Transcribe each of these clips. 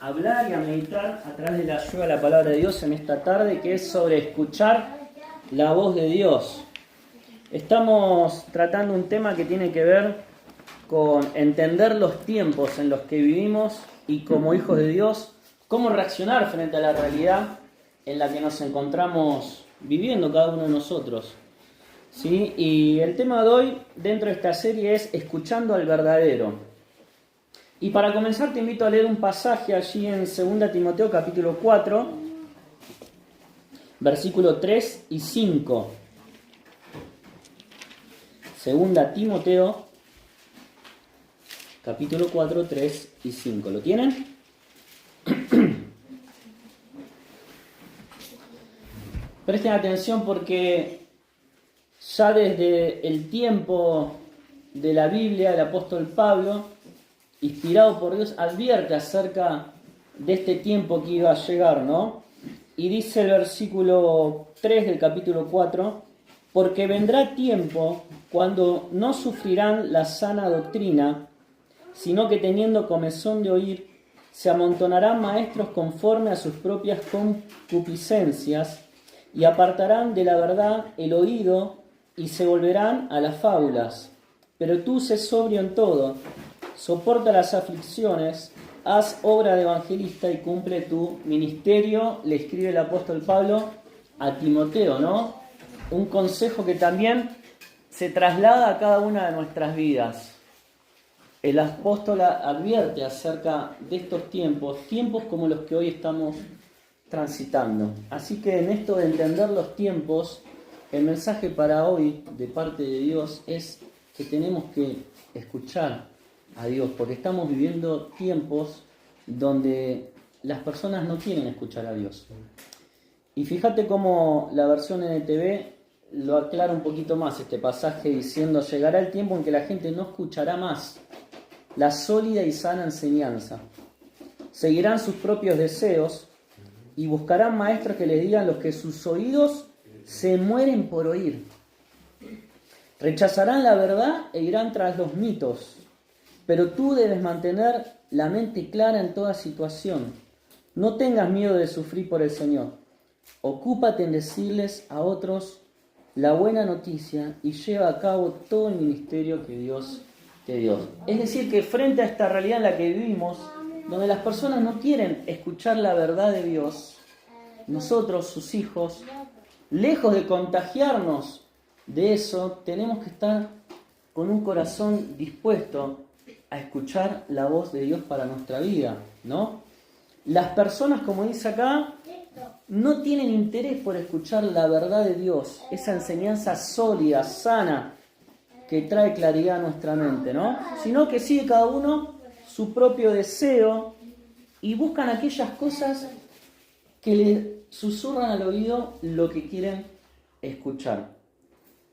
hablar y a meditar a través de la ayuda de la palabra de Dios en esta tarde, que es sobre escuchar la voz de Dios. Estamos tratando un tema que tiene que ver con entender los tiempos en los que vivimos y como hijos de Dios, cómo reaccionar frente a la realidad en la que nos encontramos viviendo cada uno de nosotros. ¿Sí? Y el tema de hoy dentro de esta serie es escuchando al verdadero. Y para comenzar te invito a leer un pasaje allí en 2 Timoteo capítulo 4, versículo 3 y 5. 2 Timoteo capítulo 4, 3 y 5. ¿Lo tienen? Presten atención porque ya desde el tiempo de la Biblia, el apóstol Pablo, inspirado por Dios, advierte acerca de este tiempo que iba a llegar, ¿no? Y dice el versículo 3 del capítulo 4, porque vendrá tiempo cuando no sufrirán la sana doctrina, sino que teniendo comezón de oír, se amontonarán maestros conforme a sus propias concupiscencias y apartarán de la verdad el oído y se volverán a las fábulas. Pero tú sé sobrio en todo, soporta las aflicciones, haz obra de evangelista y cumple tu ministerio, le escribe el apóstol Pablo a Timoteo, ¿no? Un consejo que también se traslada a cada una de nuestras vidas. El apóstol advierte acerca de estos tiempos como los que hoy estamos transitando. Así que en esto de entender los tiempos, el mensaje para hoy de parte de Dios es que tenemos que escuchar a Dios, porque estamos viviendo tiempos donde las personas no quieren escuchar a Dios. Y fíjate cómo la versión NTV lo aclara un poquito más este pasaje diciendo: llegará el tiempo en que la gente no escuchará más la sólida y sana enseñanza. Seguirán sus propios deseos y buscarán maestros que les digan lo que sus oídos se mueren por oír. Rechazarán la verdad e irán tras los mitos. Pero tú debes mantener la mente clara en toda situación. No tengas miedo de sufrir por el Señor. Ocúpate en decirles a otros la buena noticia y lleva a cabo todo el ministerio que Dios te dio. Es decir, que frente a esta realidad en la que vivimos, donde las personas no quieren escuchar la verdad de Dios, nosotros, sus hijos, lejos de contagiarnos de eso, tenemos que estar con un corazón dispuesto a escuchar la voz de Dios para nuestra vida, ¿no? Las personas, como dice acá, no tienen interés por escuchar la verdad de Dios, esa enseñanza sólida, sana, que trae claridad a nuestra mente, ¿no? Sino que sigue cada uno su propio deseo y buscan aquellas cosas que le susurran al oído lo que quieren escuchar.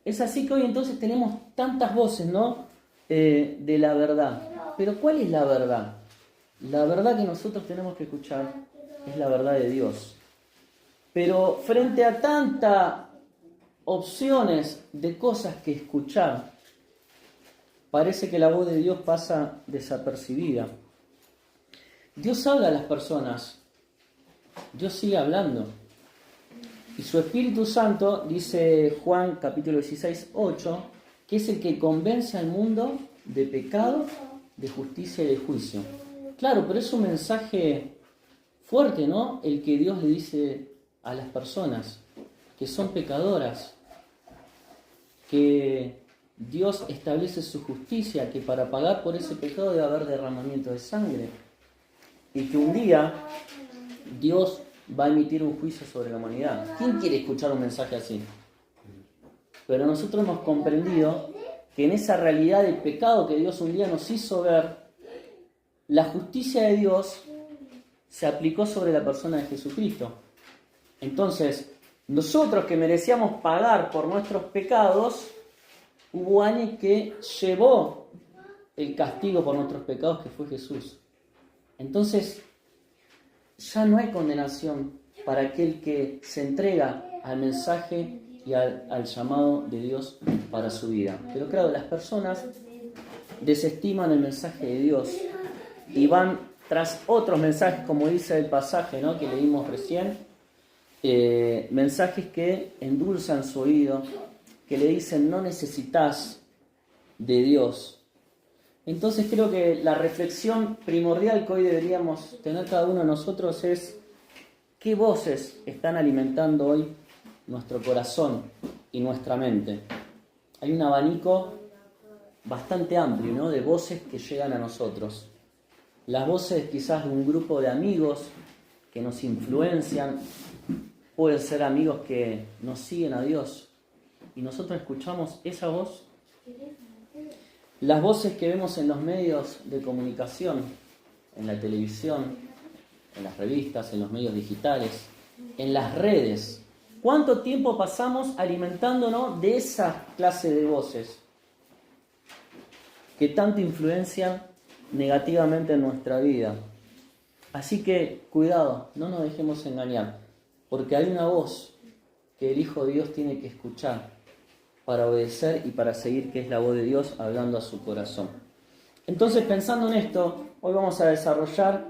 Es así que hoy entonces tenemos tantas voces, ¿no? De la verdad. Pero ¿cuál es la verdad? La verdad que nosotros tenemos que escuchar es la verdad de Dios. Pero frente a tantas opciones de cosas que escuchar, parece que la voz de Dios pasa desapercibida. Dios habla a las personas. Dios sigue hablando. Y su Espíritu Santo, dice Juan capítulo 16, 8, que es el que convence al mundo de pecado, de justicia y de juicio. Claro, pero es un mensaje fuerte, ¿no? El que Dios le dice a las personas que son pecadoras, que Dios establece su justicia, que para pagar por ese pecado debe haber derramamiento de sangre, y que un día Dios va a emitir un juicio sobre la humanidad. ¿Quién quiere escuchar un mensaje así? Pero nosotros hemos comprendido que en esa realidad de pecado que Dios un día nos hizo ver, la justicia de Dios se aplicó sobre la persona de Jesucristo. Entonces, nosotros que merecíamos pagar por nuestros pecados, hubo alguien que llevó el castigo por nuestros pecados, que fue Jesús. Entonces, ya no hay condenación para aquel que se entrega al mensaje y al llamado de Dios para su vida. Pero claro, las personas desestiman el mensaje de Dios y van tras otros mensajes, como dice el pasaje, ¿no?, que leímos recién, mensajes que endulzan su oído, que le dicen no necesitas de Dios. Entonces creo que la reflexión primordial que hoy deberíamos tener cada uno de nosotros es qué voces están alimentando hoy nuestro corazón y nuestra mente. Hay un abanico bastante amplio, ¿no?, de voces que llegan a nosotros. Las voces quizás de un grupo de amigos que nos influencian, pueden ser amigos que nos siguen a Dios y nosotros escuchamos esa voz. Las voces que vemos en los medios de comunicación, en la televisión, en las revistas, en los medios digitales, en las redes. ¿Cuánto tiempo pasamos alimentándonos de esa clase de voces que tanto influencian negativamente en nuestra vida? Así que cuidado, no nos dejemos engañar, porque hay una voz que el Hijo de Dios tiene que escuchar para obedecer y para seguir, que es la voz de Dios hablando a su corazón. Entonces, pensando en esto, hoy vamos a desarrollar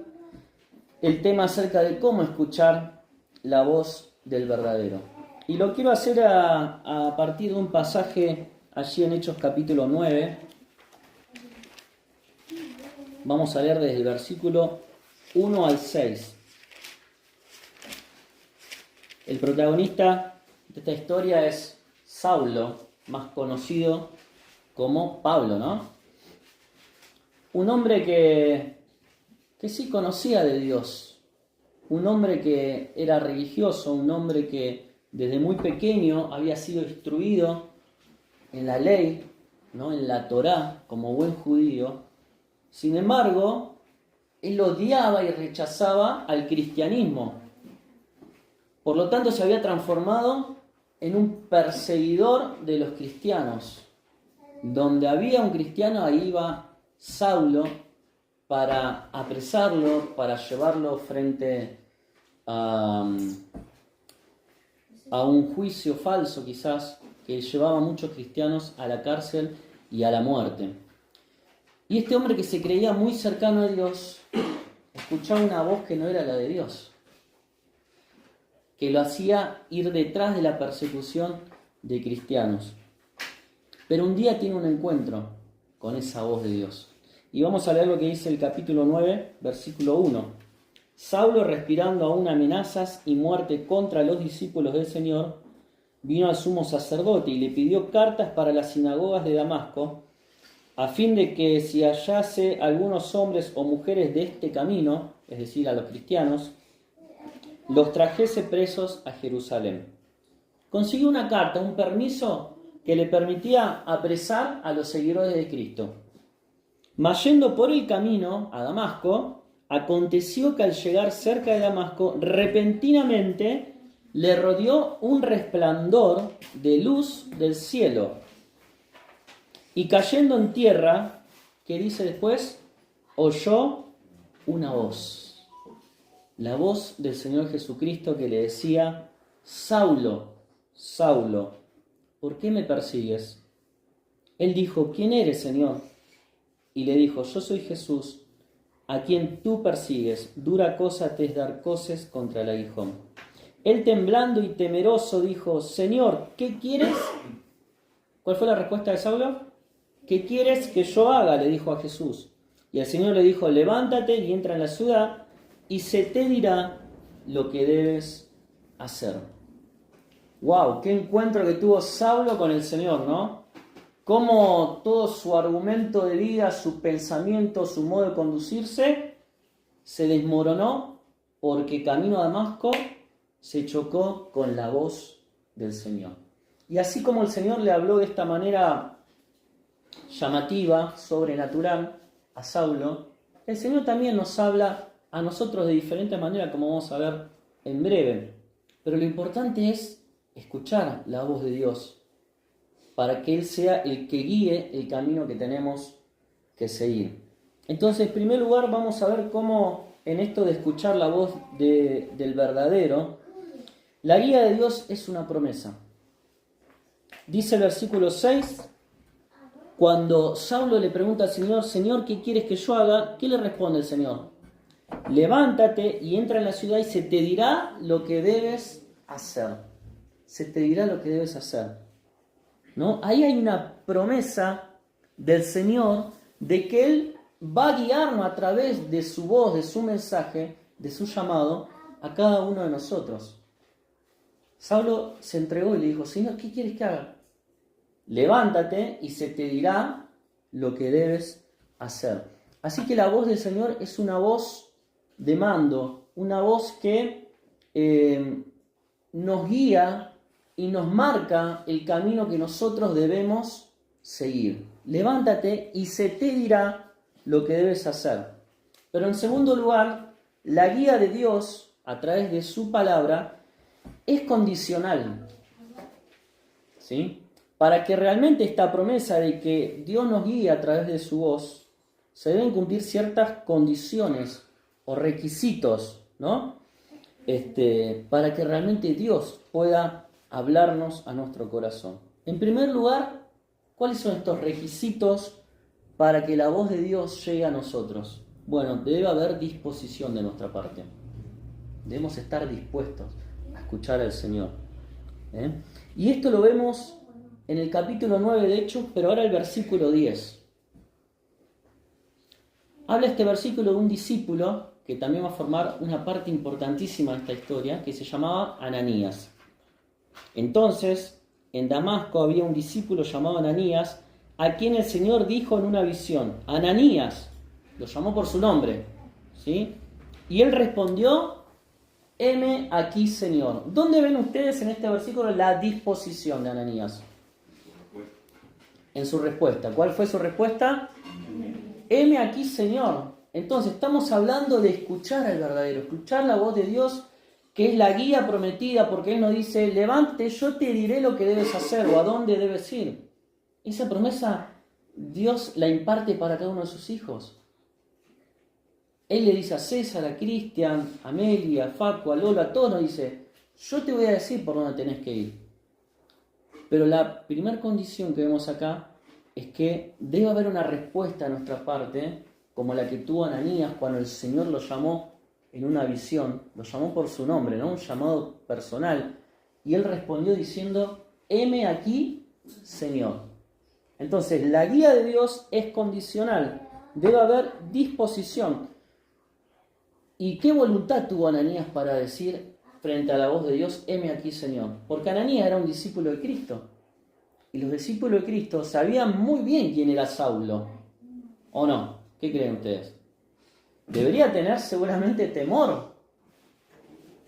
el tema acerca de cómo escuchar la voz del verdadero. Y lo quiero hacer a partir de un pasaje allí en Hechos capítulo 9. Vamos a leer desde el versículo 1 al 6. El protagonista de esta historia es Saulo, más conocido como Pablo, ¿no? Un hombre que sí conocía de Dios, un hombre que era religioso, un hombre que desde muy pequeño había sido instruido en la ley, ¿no?, en la Torá, como buen judío. Sin embargo, él odiaba y rechazaba al cristianismo. Por lo tanto, se había transformado en un perseguidor de los cristianos. Donde había un cristiano, ahí iba Saulo para apresarlo, para llevarlo frente a un juicio falso quizás, que llevaba a muchos cristianos a la cárcel y a la muerte. Y este hombre, que se creía muy cercano a Dios, escuchaba una voz que no era la de Dios, que lo hacía ir detrás de la persecución de cristianos. Pero un día tiene un encuentro con esa voz de Dios. Y vamos a leer lo que dice el capítulo 9, versículo 1. Saulo, respirando aún amenazas y muerte contra los discípulos del Señor, vino al sumo sacerdote y le pidió cartas para las sinagogas de Damasco, a fin de que si hallase algunos hombres o mujeres de este camino, es decir, a los cristianos, los trajese presos a Jerusalén. Consiguió una carta, un permiso que le permitía apresar a los seguidores de Cristo. Mas yendo por el camino a Damasco, aconteció que al llegar cerca de Damasco, repentinamente le rodeó un resplandor de luz del cielo. Y cayendo en tierra, ¿qué dice después? Oyó una voz. La voz del Señor Jesucristo, que le decía: Saulo, Saulo, ¿por qué me persigues? Él dijo: ¿quién eres, Señor? Y le dijo: yo soy Jesús, a quien tú persigues. Dura cosa te es dar coces contra el aguijón. Él, temblando y temeroso, dijo: Señor, ¿qué quieres? ¿Cuál fue la respuesta de Saulo? ¿Qué quieres que yo haga?, le dijo a Jesús. Y el Señor le dijo: levántate y entra en la ciudad, y se te dirá lo que debes hacer. ¡Wow! ¡Qué encuentro que tuvo Saulo con el Señor!, ¿no? Cómo todo su argumento de vida, su pensamiento, su modo de conducirse, se desmoronó porque camino a Damasco se chocó con la voz del Señor. Y así como el Señor le habló de esta manera llamativa, sobrenatural, a Saulo, el Señor también nos habla a nosotros de diferente manera, como vamos a ver en breve. Pero lo importante es escuchar la voz de Dios, para que Él sea el que guíe el camino que tenemos que seguir. Entonces, en primer lugar, vamos a ver cómo en esto de escuchar la voz del verdadero, la guía de Dios es una promesa. Dice el versículo 6, cuando Saulo le pregunta al Señor: Señor, ¿qué quieres que yo haga?, ¿qué le responde el Señor? levántate y entra en la ciudad y se te dirá lo que debes hacer. Se te dirá lo que debes hacer. ¿No? Ahí hay una promesa del Señor de que Él va a guiarnos a través de su voz, de su mensaje, de su llamado a cada uno de nosotros. Saulo se entregó y le dijo, Señor, ¿qué quieres que haga? Levántate y se te dirá lo que debes hacer. Así que la voz del Señor es una voz de mando, una voz que nos guía y nos marca el camino que nosotros debemos seguir. Levántate y se te dirá lo que debes hacer. Pero en segundo lugar, la guía de Dios a través de su palabra es condicional. ¿Sí? Para que realmente esta promesa de que Dios nos guíe a través de su voz, se deben cumplir ciertas condiciones o requisitos, ¿no? Para que realmente Dios pueda hablarnos a nuestro corazón. En primer lugar, ¿cuáles son estos requisitos para que la voz de Dios llegue a nosotros? Bueno, debe haber disposición de nuestra parte. Debemos estar dispuestos a escuchar al Señor. Y esto lo vemos en el capítulo 9 de Hechos, pero ahora el versículo 10. Habla este versículo de un discípulo que también va a formar una parte importantísima de esta historia, que se llamaba Ananías. Entonces, en Damasco había un discípulo llamado Ananías, a quien el Señor dijo en una visión, Ananías, lo llamó por su nombre, ¿sí? Y él respondió, heme aquí, Señor. ¿Dónde ven ustedes en este versículo la disposición de Ananías? En su respuesta. ¿Cuál fue su respuesta? Heme aquí, Señor. Entonces estamos hablando de escuchar al verdadero, escuchar la voz de Dios, que es la guía prometida, porque Él nos dice, levante, yo te diré lo que debes hacer o a dónde debes ir. Esa promesa Dios la imparte para cada uno de sus hijos. Él le dice a César, a Cristian, a Meli, a Facu, a Lola, a todos nos dice, yo te voy a decir por dónde tenés que ir. Pero la primera condición que vemos acá es que debe haber una respuesta de nuestra parte, como la que tuvo Ananías cuando el Señor lo llamó en una visión, lo llamó por su nombre, ¿no? Un llamado personal. Y él respondió diciendo, heme aquí, Señor. Entonces, la guía de Dios es condicional. Debe haber disposición. ¿Y qué voluntad tuvo Ananías para decir frente a la voz de Dios, heme aquí, Señor? Porque Ananías era un discípulo de Cristo. Y los discípulos de Cristo sabían muy bien quién era Saulo. ¿O no? ¿Qué creen ustedes? Debería tener seguramente temor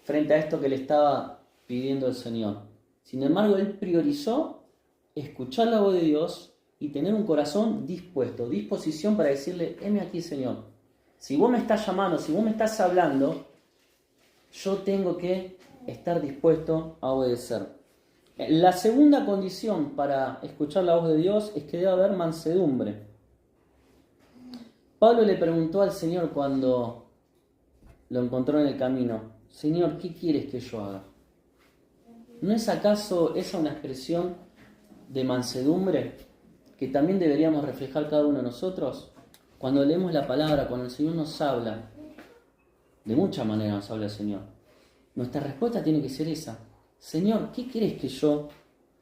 frente a esto que le estaba pidiendo el Señor. Sin embargo, él priorizó escuchar la voz de Dios y tener un corazón dispuesto, disposición para decirle, heme aquí, Señor. Si vos me estás llamando, si vos me estás hablando, yo tengo que estar dispuesto a obedecer. La segunda condición para escuchar la voz de Dios es que debe haber mansedumbre. Pablo le preguntó al Señor cuando lo encontró en el camino, Señor, ¿qué quieres que yo haga? ¿No es acaso esa una expresión de mansedumbre que también deberíamos reflejar cada uno de nosotros? Cuando leemos la palabra, cuando el Señor nos habla, de muchas maneras nos habla el Señor, nuestra respuesta tiene que ser esa. Señor, ¿qué quieres que yo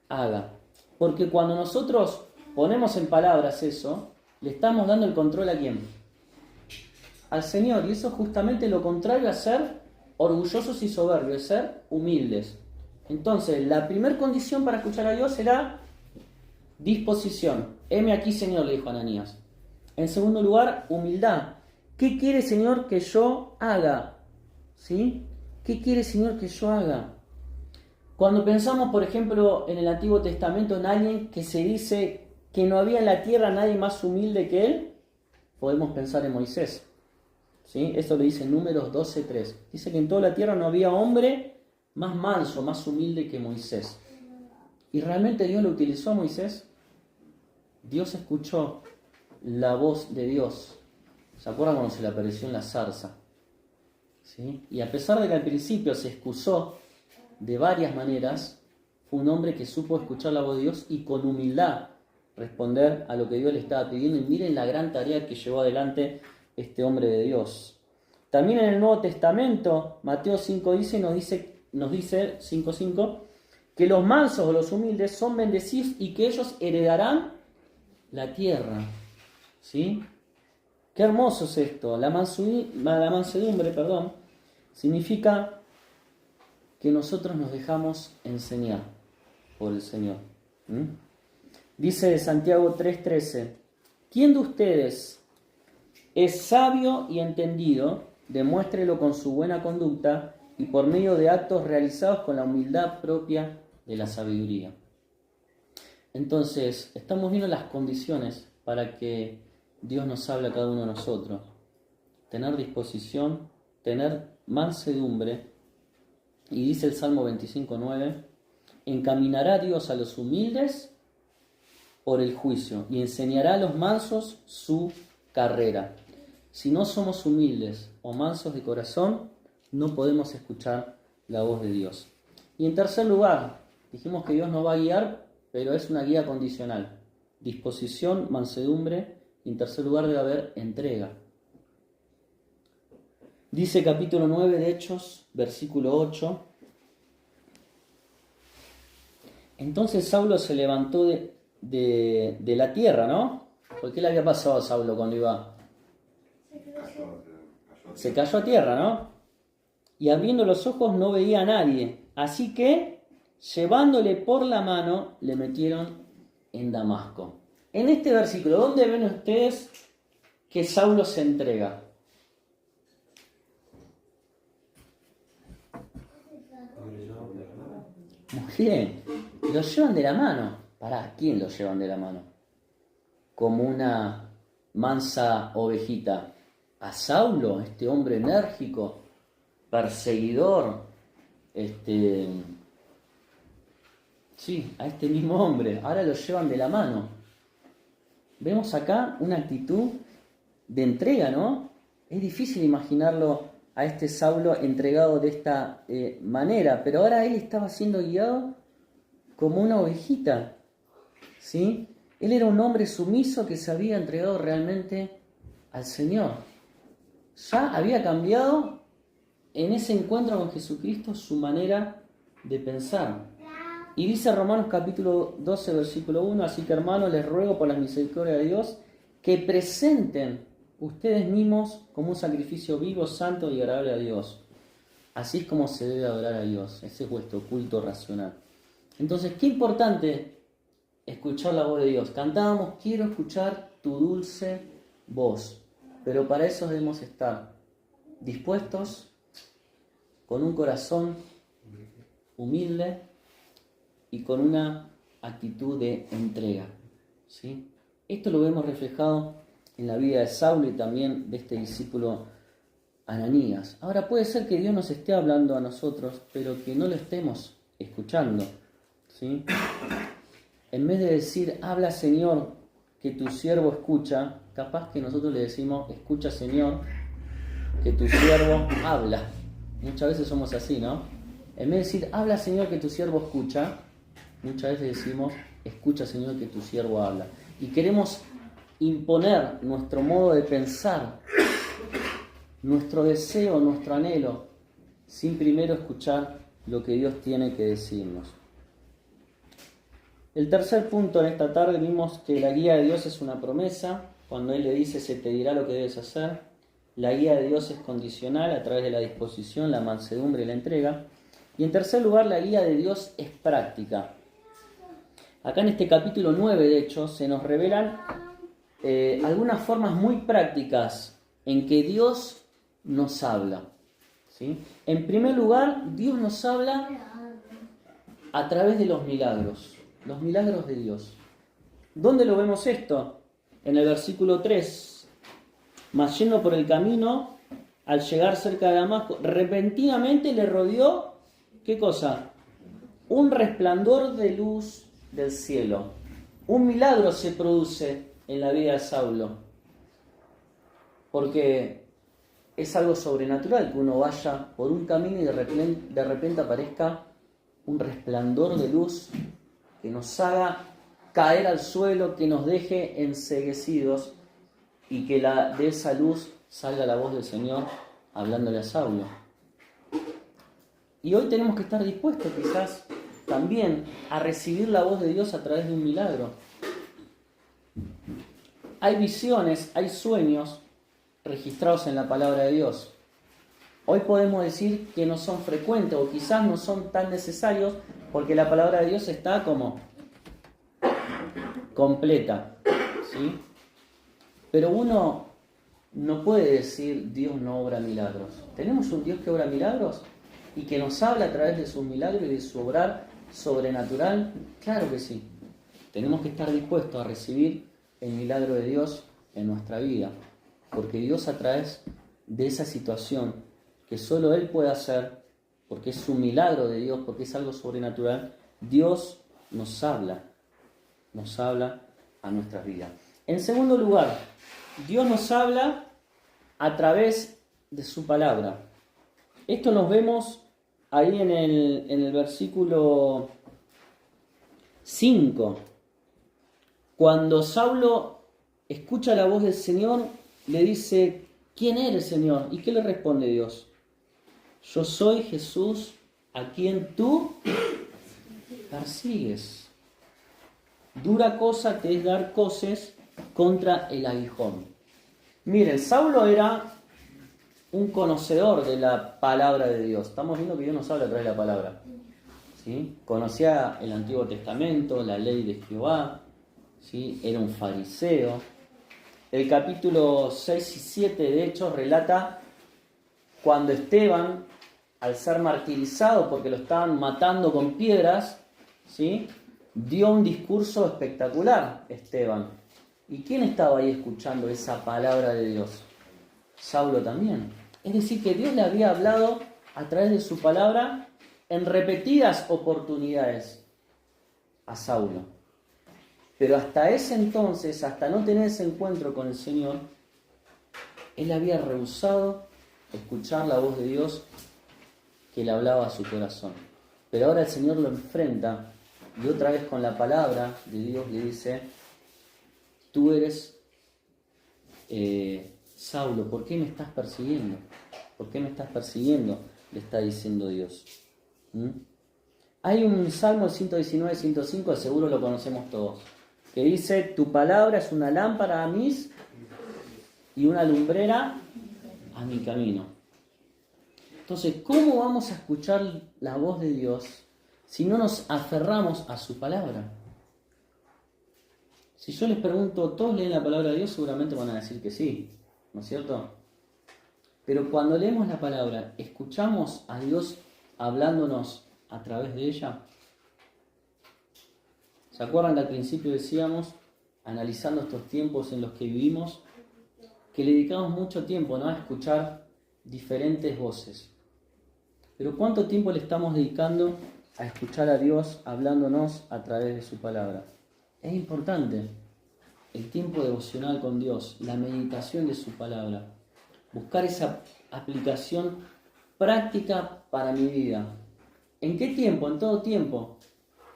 haga? Porque cuando nosotros ponemos en palabras eso, le estamos dando el control ¿a quién? Al Señor. Y eso es justamente lo contrario a ser orgullosos y soberbios, es ser humildes. Entonces, la primera condición para escuchar a Dios será disposición. Heme aquí, Señor, le dijo Ananías. En segundo lugar, humildad. ¿Qué quiere, Señor, que yo haga? ¿Sí? ¿Qué quiere, Señor, que yo haga? Cuando pensamos, por ejemplo, en el Antiguo Testamento, en alguien que se dice que no había en la tierra nadie más humilde que él, podemos pensar en Moisés. ¿Sí? Esto lo dice en Números 12:3. Dice que en toda la tierra no había hombre más manso, más humilde que Moisés. ¿Y realmente Dios lo utilizó a Moisés? Dios escuchó la voz de Dios. ¿Se acuerdan cuando se le apareció en la zarza? ¿Sí? Y a pesar de que al principio se excusó de varias maneras, fue un hombre que supo escuchar la voz de Dios y con humildad responder a lo que Dios le estaba pidiendo. Y miren la gran tarea que llevó adelante este hombre de Dios. También en el Nuevo Testamento, Mateo 5:10 nos dice 5:5, que los mansos o los humildes son bendecidos y que ellos heredarán la tierra. ¿Sí? Qué hermoso es esto. La mansedumbre, significa que nosotros nos dejamos enseñar por el Señor. Dice de Santiago 3:13, ¿quién de ustedes es sabio y entendido? Demuéstrelo con su buena conducta y por medio de actos realizados con la humildad propia de la sabiduría. Entonces, estamos viendo las condiciones para que Dios nos hable a cada uno de nosotros. Tener disposición, tener mansedumbre. Y dice el Salmo 25:9, encaminará Dios a los humildes por el juicio y enseñará a los mansos su carrera. Si no somos humildes o mansos de corazón, no podemos escuchar la voz de Dios. Y en tercer lugar, dijimos que Dios nos va a guiar, pero es una guía condicional. Disposición, mansedumbre, y en tercer lugar debe haber entrega. Dice capítulo 9 de Hechos, versículo 8. Entonces Saulo se levantó de la tierra, ¿no? ¿Por qué le había pasado a Saulo cuando iba? Se cayó a tierra, ¿no? Y abriendo los ojos no veía a nadie. Así que, llevándole por la mano, le metieron en Damasco. En este versículo, ¿dónde ven ustedes que Saulo se entrega? Muy bien. Lo llevan de la mano. ¿Para quién lo llevan de la mano? Como una mansa ovejita. A Saulo, este hombre enérgico, perseguidor, sí, a este mismo hombre, ahora lo llevan de la mano. Vemos acá una actitud de entrega, ¿no? Es difícil imaginarlo a este Saulo entregado de esta manera, pero ahora él estaba siendo guiado como una ovejita, ¿sí? Él era un hombre sumiso que se había entregado realmente al Señor. Ya había cambiado en ese encuentro con Jesucristo su manera de pensar. Y dice Romanos capítulo 12, versículo 1, así que hermanos, les ruego por la misericordia de Dios que presenten ustedes mismos como un sacrificio vivo, santo y agradable a Dios. Así es como se debe adorar a Dios. Ese es vuestro culto racional. Entonces, qué importante escuchar la voz de Dios. Cantábamos, quiero escuchar tu dulce voz. Pero para eso debemos estar dispuestos, con un corazón humilde y con una actitud de entrega, ¿sí? Esto lo vemos reflejado en la vida de Saulo y también de este discípulo Ananías. Ahora puede ser que Dios nos esté hablando a nosotros, pero que no lo estemos escuchando, ¿sí? En vez de decir, habla Señor, que tu siervo escucha, capaz que nosotros le decimos, escucha Señor, que tu siervo habla. Muchas veces somos así, ¿no? En vez de decir, habla Señor, que tu siervo escucha, muchas veces decimos, escucha Señor, que tu siervo habla. Y queremos imponer nuestro modo de pensar, nuestro deseo, nuestro anhelo, sin primero escuchar lo que Dios tiene que decirnos. El tercer punto en esta tarde vimos que la guía de Dios es una promesa. Cuando Él le dice, se te dirá lo que debes hacer. La guía de Dios es condicional a través de la disposición, la mansedumbre y la entrega. Y en tercer lugar, la guía de Dios es práctica. Acá en este capítulo 9, de hecho, se nos revelan algunas formas muy prácticas en que Dios nos habla, ¿sí? En primer lugar, Dios nos habla a través de los milagros de Dios. ¿Dónde lo vemos esto? En el versículo 3. Mas yendo por el camino, al llegar cerca de Damasco, repentinamente le rodeó, ¿qué cosa? Un resplandor de luz del cielo. Un milagro se produce en la vida de Saulo, porque es algo sobrenatural que uno vaya por un camino y de repente aparezca un resplandor de luz que nos haga caer al suelo, que nos deje enceguecidos y que de esa luz salga la voz del Señor hablándole a Saulo. Y hoy tenemos que estar dispuestos quizás también a recibir la voz de Dios a través de un milagro. Hay visiones, hay sueños registrados en la palabra de Dios. Hoy podemos decir que no son frecuentes o quizás no son tan necesarios porque la palabra de Dios está como completa, ¿sí? Pero uno no puede decir Dios no obra milagros. Tenemos un Dios que obra milagros y que nos habla a través de sus milagros y de su obrar sobrenatural. Claro que sí. Tenemos que estar dispuestos a recibir el milagro de Dios en nuestra vida, porque Dios a través de esa situación que solo Él puede hacer, porque es un milagro de Dios, porque es algo sobrenatural, Dios nos habla a nuestras vidas. En segundo lugar, Dios nos habla a través de su palabra. Esto nos vemos ahí en el versículo 5. Cuando Saulo escucha la voz del Señor, le dice, ¿quién eres, Señor? ¿Y qué le responde Dios? Yo soy Jesús a quien tú persigues. Dura cosa te es dar coces contra el aguijón. Miren, Saulo era un conocedor de la palabra de Dios. Estamos viendo que Dios nos habla a través de la palabra, ¿sí? Conocía el Antiguo Testamento, la ley de Jehová, ¿sí? Era un fariseo. El capítulo 6 y 7 de Hechos relata cuando Esteban, al ser martirizado porque lo estaban matando con piedras, ¿sí? Dio un discurso espectacular, Esteban. ¿Y quién estaba ahí escuchando esa palabra de Dios? Saulo también. Es decir, que Dios le había hablado a través de su palabra en repetidas oportunidades a Saulo. Pero hasta ese entonces, hasta no tener ese encuentro con el Señor, él había rehusado escuchar la voz de Dios que le hablaba a su corazón. Pero ahora el Señor lo enfrenta y otra vez con la palabra de Dios le dice, tú eres Saulo, ¿por qué me estás persiguiendo? ¿Por qué me estás persiguiendo? Le está diciendo Dios. Hay un Salmo 119, 105, seguro lo conocemos todos, que dice, tu palabra es una lámpara a mis y una lumbrera a mi camino. Entonces, ¿cómo vamos a escuchar la voz de Dios si no nos aferramos a su palabra? Si yo les pregunto, ¿todos leen la palabra de Dios? Seguramente van a decir que sí, ¿no es cierto? Pero cuando leemos la palabra, ¿escuchamos a Dios hablándonos a través de ella? ¿Se acuerdan que al principio decíamos, analizando estos tiempos en los que vivimos, que le dedicamos mucho tiempo, ¿no?, a escuchar diferentes voces? Pero ¿cuánto tiempo le estamos dedicando a escuchar a Dios hablándonos a través de su palabra? Es importante el tiempo devocional con Dios, la meditación de su palabra, buscar esa aplicación práctica para mi vida. ¿En qué tiempo? En todo tiempo.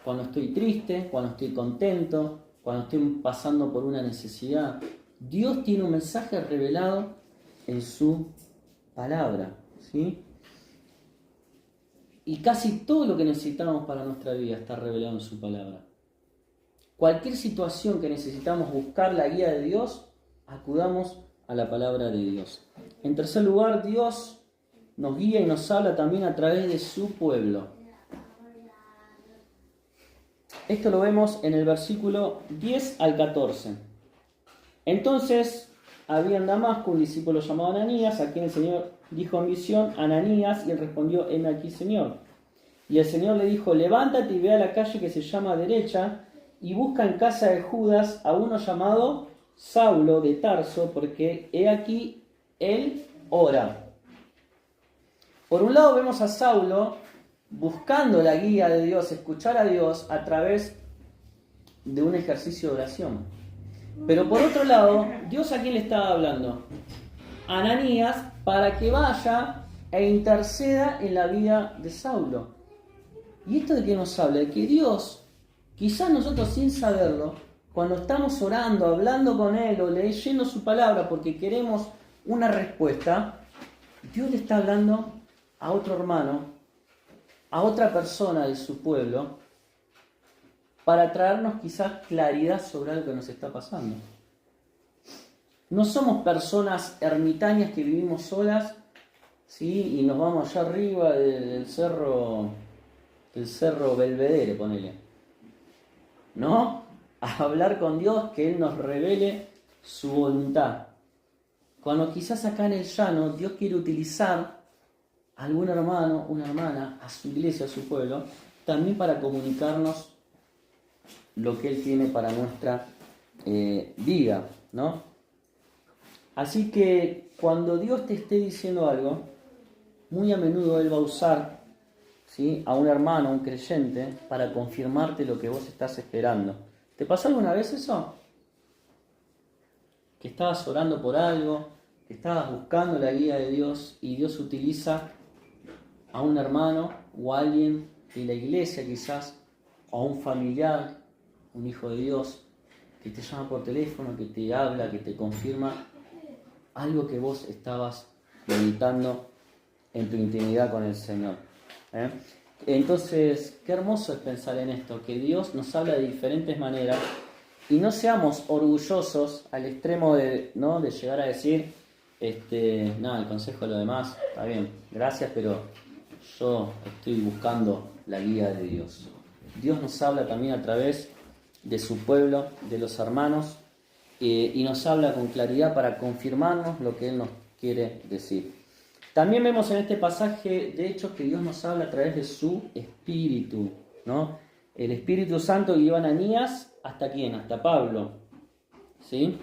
Cuando estoy triste, cuando estoy contento, cuando estoy pasando por una necesidad. Dios tiene un mensaje revelado en su palabra, ¿sí? Y casi todo lo que necesitamos para nuestra vida está revelado en su palabra. Cualquier situación que necesitamos buscar la guía de Dios, acudamos a la palabra de Dios. En tercer lugar, Dios nos guía y nos habla también a través de su pueblo. Esto lo vemos en el versículo 10 al 14. Entonces había en Damasco un discípulo llamado Ananías, a quien el Señor dijo en visión, Ananías, y él respondió, heme aquí, Señor. Y el Señor le dijo, levántate y ve a la calle que se llama Derecha, y busca en casa de Judas a uno llamado Saulo de Tarso, porque he aquí, él ora. Por un lado vemos a Saulo buscando la guía de Dios, escuchar a Dios a través de un ejercicio de oración. Pero por otro lado, ¿Dios a quién le estaba hablando? A Ananías, para que vaya e interceda en la vida de Saulo. ¿Y esto de qué nos habla? De que Dios, quizás nosotros sin saberlo, cuando estamos orando, hablando con Él o leyendo su palabra porque queremos una respuesta, Dios le está hablando a otro hermano, a otra persona de su pueblo, para traernos quizás claridad sobre algo que nos está pasando. No somos personas ermitañas que vivimos solas, ¿sí? Y nos vamos allá arriba del cerro Belvedere, ponele. ¿No? A hablar con Dios, que Él nos revele su voluntad. Cuando quizás acá en el llano Dios quiere utilizar a algún hermano, una hermana, a su iglesia, a su pueblo, también para comunicarnos lo que Él tiene para nuestra vida, ¿no? Así que cuando Dios te esté diciendo algo, muy a menudo Él va a usar, ¿sí?, a un hermano, a un creyente, para confirmarte lo que vos estás esperando. ¿Te pasó alguna vez eso? Que estabas orando por algo, que estabas buscando la guía de Dios y Dios utiliza a un hermano o a alguien de la iglesia quizás, o a un familiar, un hijo de Dios, que te llama por teléfono, que te habla, que te confirma algo que vos estabas meditando en tu intimidad con el Señor. Entonces, qué hermoso es pensar en esto, que Dios nos habla de diferentes maneras y no seamos orgullosos al extremo de, ¿no?, de llegar a decir, nada, el consejo de lo demás, está bien, gracias, pero yo estoy buscando la guía de Dios. Dios nos habla también a través de su pueblo, de los hermanos, y nos habla con claridad para confirmarnos lo que Él nos quiere decir. También vemos en este pasaje, de hecho, que Dios nos habla a través de su Espíritu, ¿no? El Espíritu Santo guió a Ananías, ¿hasta quién? Hasta Pablo, ¿sí?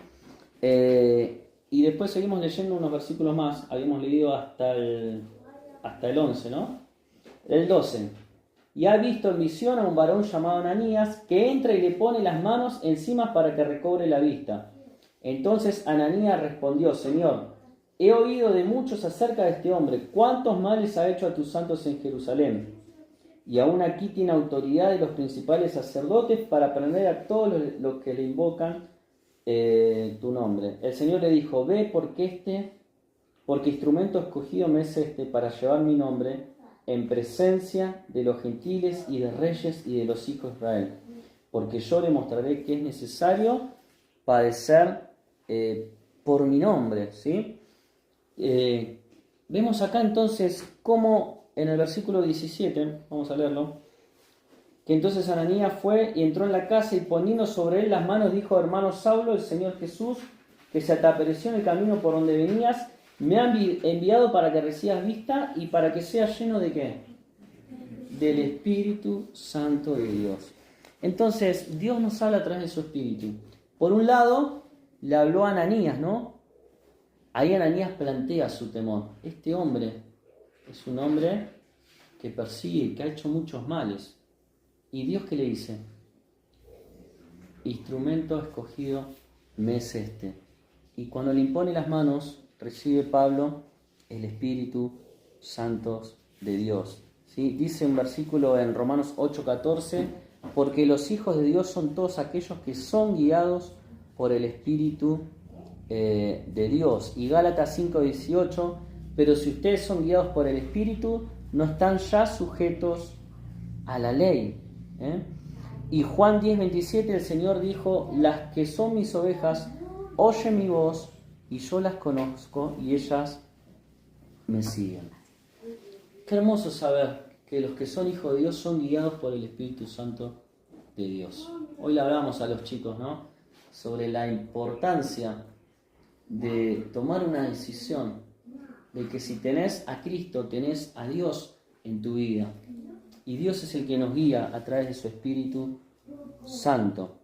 Y después seguimos leyendo unos versículos más, habíamos leído hasta el 11, ¿no? El 12. Y ha visto en visión a un varón llamado Ananías, que entra y le pone las manos encima para que recobre la vista. Entonces Ananías respondió: Señor, he oído de muchos acerca de este hombre, cuántos males ha hecho a tus santos en Jerusalén. Y aún aquí tiene autoridad de los principales sacerdotes para prender a todos los que le invocan tu nombre. El Señor le dijo: ve, porque instrumento escogido me es para llevar mi nombre en presencia de los gentiles y de reyes y de los hijos de Israel, porque yo le mostraré que es necesario padecer por mi nombre, ¿sí? Vemos acá entonces cómo en el versículo 17, vamos a leerlo, que entonces Ananías fue y entró en la casa y poniendo sobre él las manos dijo: hermano Saulo, el Señor Jesús, que se te apareció en el camino por donde venías, me ha enviado para que recibas vista y para que seas lleno ¿de qué? Del Espíritu Santo de Dios. Entonces, Dios nos habla a través de su Espíritu. Por un lado, le habló a Ananías, ¿no? Ahí Ananías plantea su temor. Este hombre es un hombre que persigue, que ha hecho muchos males. ¿Y Dios qué le dice? Instrumento escogido me es este. Y cuando le impone las manos, recibe Pablo el Espíritu Santo de Dios. ¿Sí? Dice un versículo en Romanos 8:14, porque los hijos de Dios son todos aquellos que son guiados por el Espíritu de Dios. Y Gálatas 5:18, pero si ustedes son guiados por el Espíritu, no están ya sujetos a la ley. Y Juan 10:27, el Señor dijo: las que son mis ovejas oyen mi voz, y yo las conozco y ellas me siguen. Qué hermoso saber que los que son hijos de Dios son guiados por el Espíritu Santo de Dios. Hoy le hablamos a los chicos, ¿no?, sobre la importancia de tomar una decisión, de que si tenés a Cristo, tenés a Dios en tu vida. Y Dios es el que nos guía a través de su Espíritu Santo.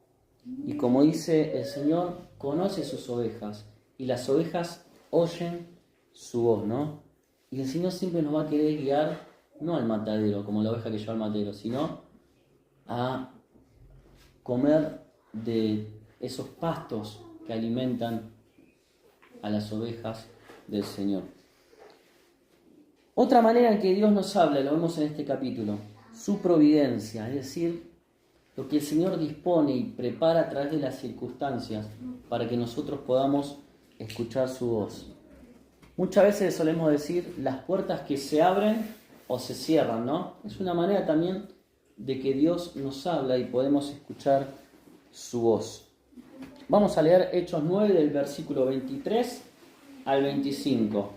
Y como dice el Señor, conoce sus ovejas, y las ovejas oyen su voz, ¿no? Y el Señor siempre nos va a querer guiar, no al matadero, como la oveja que lleva al matadero, sino a comer de esos pastos que alimentan a las ovejas del Señor. Otra manera en que Dios nos habla, lo vemos en este capítulo, su providencia, es decir, lo que el Señor dispone y prepara a través de las circunstancias para que nosotros podamos escuchar su voz. Muchas veces solemos decir las puertas que se abren o se cierran, ¿no? Es una manera también de que Dios nos habla y podemos escuchar su voz. Vamos a leer Hechos 9 del versículo 23 al 25.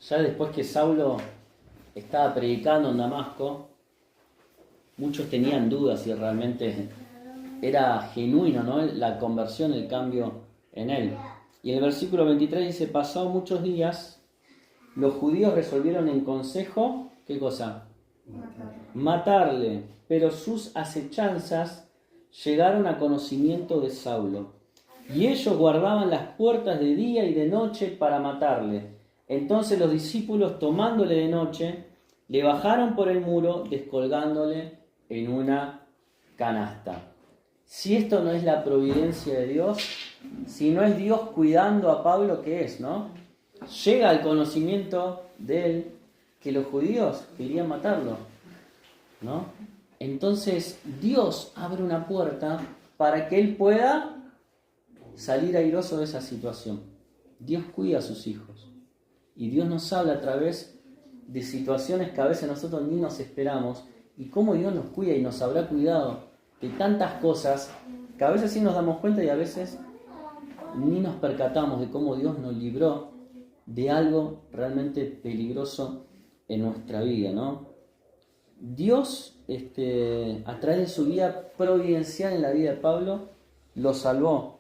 Ya después que Saulo estaba predicando en Damasco, muchos tenían dudas si realmente era genuino, ¿no?, la conversión, el cambio en él. Y el versículo 23 dice: pasados muchos días, los judíos resolvieron en consejo, ¿qué cosa? Matarle, pero sus acechanzas llegaron a conocimiento de Saulo. Y ellos guardaban las puertas de día y de noche para matarle. Entonces los discípulos, tomándole de noche, le bajaron por el muro, descolgándole en una canasta. Si esto no es la providencia de Dios, si no es Dios cuidando a Pablo, ¿qué es, no? Llega al conocimiento de él que los judíos querían matarlo, ¿no? Entonces Dios abre una puerta para que él pueda salir airoso de esa situación. Dios cuida a sus hijos. Y Dios nos habla a través de situaciones que a veces nosotros ni nos esperamos. Y cómo Dios nos cuida y nos habrá cuidado de tantas cosas que a veces sí nos damos cuenta y a veces ni nos percatamos de cómo Dios nos libró de algo realmente peligroso en nuestra vida, ¿no? Dios, a través de su vida providencial en la vida de Pablo, lo salvó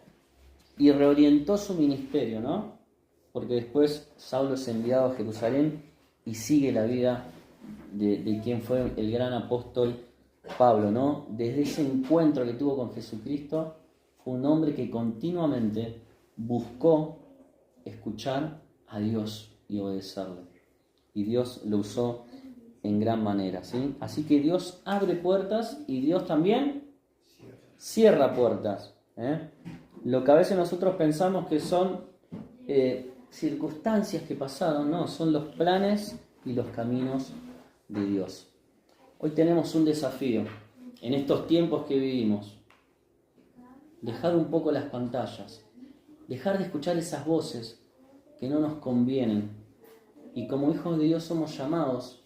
y reorientó su ministerio, ¿no? Porque después Saulo es enviado a Jerusalén y sigue la vida de quien fue el gran apóstol Pablo, ¿no? Desde ese encuentro que tuvo con Jesucristo, fue un hombre que continuamente buscó escuchar a Dios y obedecerle. Y Dios lo usó en gran manera, ¿sí? Así que Dios abre puertas y Dios también cierra puertas, ¿eh? Lo que a veces nosotros pensamos que son circunstancias que pasaron, no, son los planes y los caminos de Dios. Hoy tenemos un desafío en estos tiempos que vivimos: dejar un poco las pantallas, dejar de escuchar esas voces que no nos convienen, y como hijos de Dios somos llamados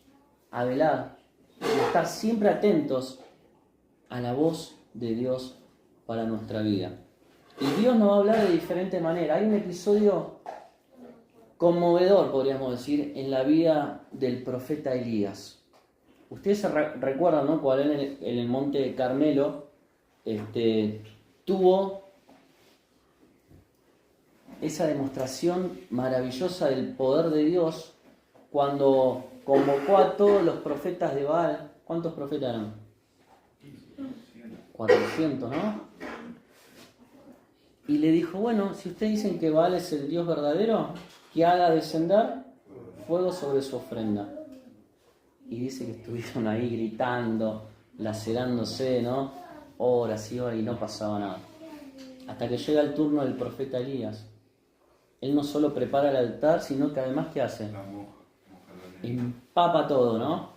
a velar y a estar siempre atentos a la voz de Dios para nuestra vida. Y Dios nos va a hablar de diferente manera. Hay un episodio conmovedor, podríamos decir, en la vida del profeta Elías. Ustedes se recuerdan, ¿no?, cuando en el monte Carmelo tuvo esa demostración maravillosa del poder de Dios cuando convocó a todos los profetas de Baal. ¿Cuántos profetas eran? 400, ¿no? Y le dijo: bueno, si ustedes dicen que Baal es el Dios verdadero, que haga descender fuego sobre su ofrenda. Y dice que estuvieron ahí gritando, lacerándose, ¿no?, horas y horas, y no pasaba nada. Hasta que llega el turno del profeta Elías. Él no solo prepara el altar, sino que además, ¿qué hace? Empapa todo, ¿no?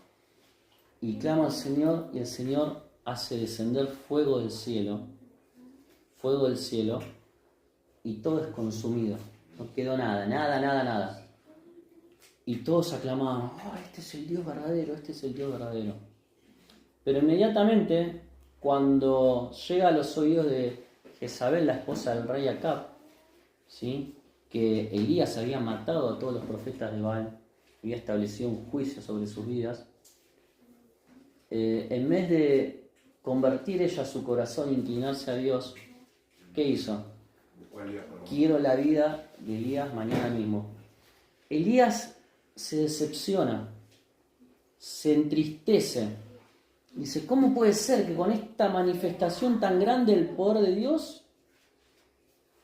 Y clama al Señor, y el Señor hace descender fuego del cielo, y todo es consumido. No quedó nada. Y todos aclamaban: oh, este es el Dios verdadero, este es el Dios verdadero. Pero inmediatamente, cuando llega a los oídos de Jezabel, la esposa del rey Acab, ¿sí?, que Elías había matado a todos los profetas de Baal, había establecido un juicio sobre sus vidas, en vez de convertir ella su corazón e inclinarse a Dios, ¿qué hizo? Quiero la vida de Elías mañana mismo. Elías se decepciona, se entristece, dice: ¿cómo puede ser que con esta manifestación tan grande del poder de Dios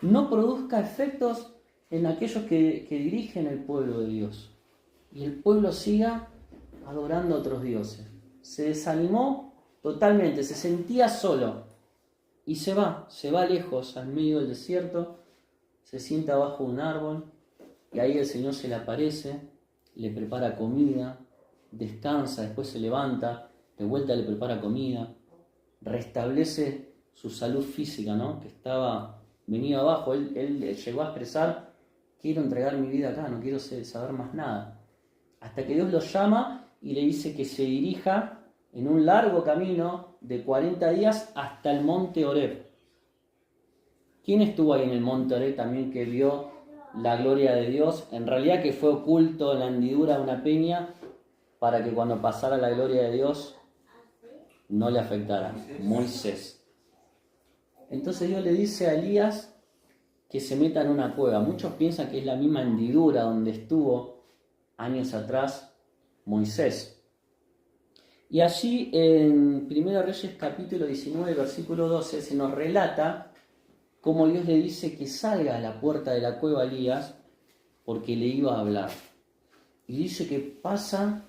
no produzca efectos en aquellos que dirigen el pueblo de Dios, y el pueblo siga adorando a otros dioses? Se desanimó totalmente, se sentía solo, y se va lejos al medio del desierto, se sienta bajo un árbol, y ahí el Señor se le aparece, le prepara comida, descansa, después se levanta, de vuelta le prepara comida, restablece su salud física, ¿no?, que estaba venido abajo. Él llegó a expresar: quiero entregar mi vida acá, no quiero saber más nada. Hasta que Dios lo llama y le dice que se dirija en un largo camino de 40 días hasta el monte Horeb. ¿Quién estuvo ahí en el monte Horeb también que vio la gloria de Dios? En realidad que fue oculto en la hendidura de una peña para que cuando pasara la gloria de Dios no le afectara. Moisés. Entonces Dios le dice a Elías que se meta en una cueva. Muchos piensan que es la misma hendidura donde estuvo años atrás Moisés. Y allí en 1 Reyes capítulo 19, versículo 12, se nos relata cómo Dios le dice que salga a la puerta de la cueva a Elías porque le iba a hablar. Y dice que pasa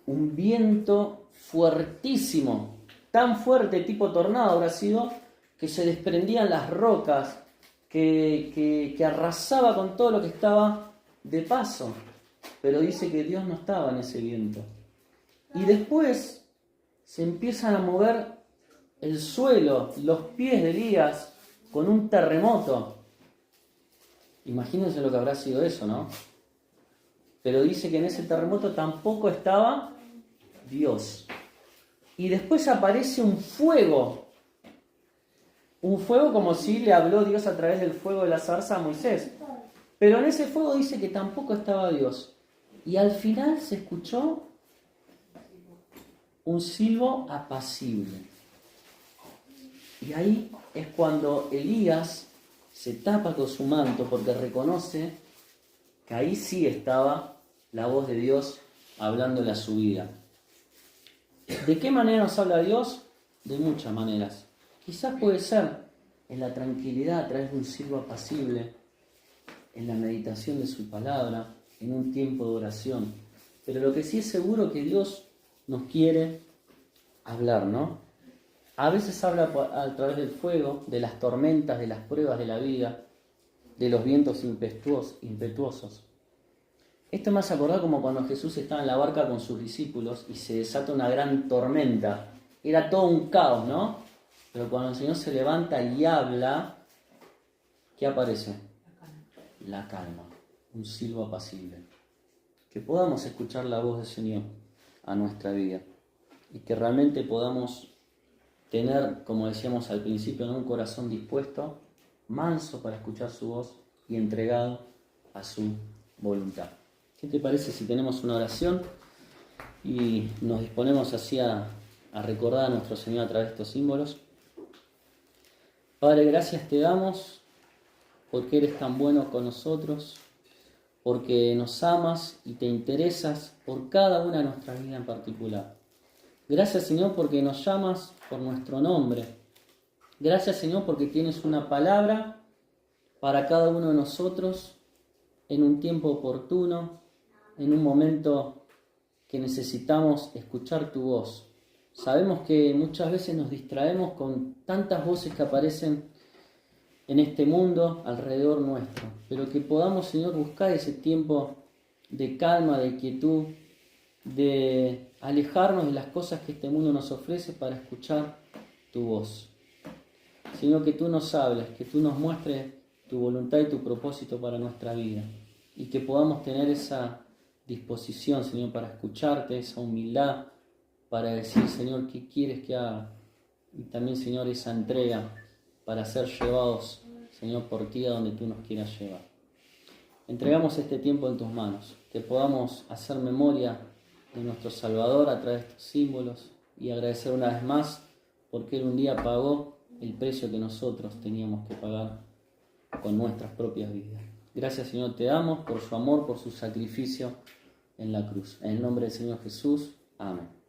un viento fuertísimo, tan fuerte, tipo tornado habrá sido, que se desprendían las rocas, que arrasaba con todo lo que estaba de paso. Pero dice que Dios no estaba en ese viento. Y después se empiezan a mover el suelo, los pies de Elías, con un terremoto. Imagínense lo que habrá sido eso, ¿no? Pero dice que en ese terremoto tampoco estaba Dios. Y después aparece un fuego como si le habló Dios a través del fuego de la zarza a Moisés. Pero en ese fuego dice que tampoco estaba Dios. Y al final se escuchó un silbo apacible. Y ahí es cuando Elías se tapa con su manto porque reconoce que ahí sí estaba la voz de Dios hablándole a su vida. ¿De qué manera nos habla Dios? De muchas maneras. Quizás puede ser en la tranquilidad a través de un silbo apacible, en la meditación de su palabra, en un tiempo de oración. Pero lo que sí es seguro es que Dios nos quiere hablar, ¿no? A veces habla a través del fuego, de las tormentas, de las pruebas de la vida, de los vientos impetuosos. Esto me hace acordar como cuando Jesús estaba en la barca con sus discípulos y se desata una gran tormenta. Era todo un caos, ¿no? Pero cuando el Señor se levanta y habla, ¿qué aparece? La calma, un silbo apacible. Que podamos escuchar la voz del Señor a nuestra vida y que realmente podamos tener, como decíamos al principio, ¿no? Un corazón dispuesto, manso para escuchar su voz y entregado a su voluntad. ¿Qué te parece si tenemos una oración y nos disponemos así a recordar a nuestro Señor a través de estos símbolos? Padre, gracias te damos porque eres tan bueno con nosotros, porque nos amas y te interesas por cada una de nuestras vidas en particular. Gracias, Señor, porque nos llamas por nuestro nombre. Gracias, Señor, porque tienes una palabra para cada uno de nosotros en un tiempo oportuno, en un momento que necesitamos escuchar tu voz. Sabemos que muchas veces nos distraemos con tantas voces que aparecen en este mundo alrededor nuestro, pero que podamos, Señor, buscar ese tiempo de calma, de quietud, de alejarnos de las cosas que este mundo nos ofrece para escuchar tu voz. Señor, que tú nos hables, que tú nos muestres tu voluntad y tu propósito para nuestra vida y que podamos tener esa disposición, Señor, para escucharte, esa humildad para decir, Señor, ¿qué quieres que haga? Y también, Señor, esa entrega para ser llevados, Señor, por ti a donde tú nos quieras llevar. Entregamos este tiempo en tus manos, que podamos hacer memoria de nuestro Salvador a través de estos símbolos y agradecer una vez más porque Él un día pagó el precio que nosotros teníamos que pagar con nuestras propias vidas. Gracias, Señor, te damos por su amor, por su sacrificio en la cruz. En el nombre del Señor Jesús. Amén.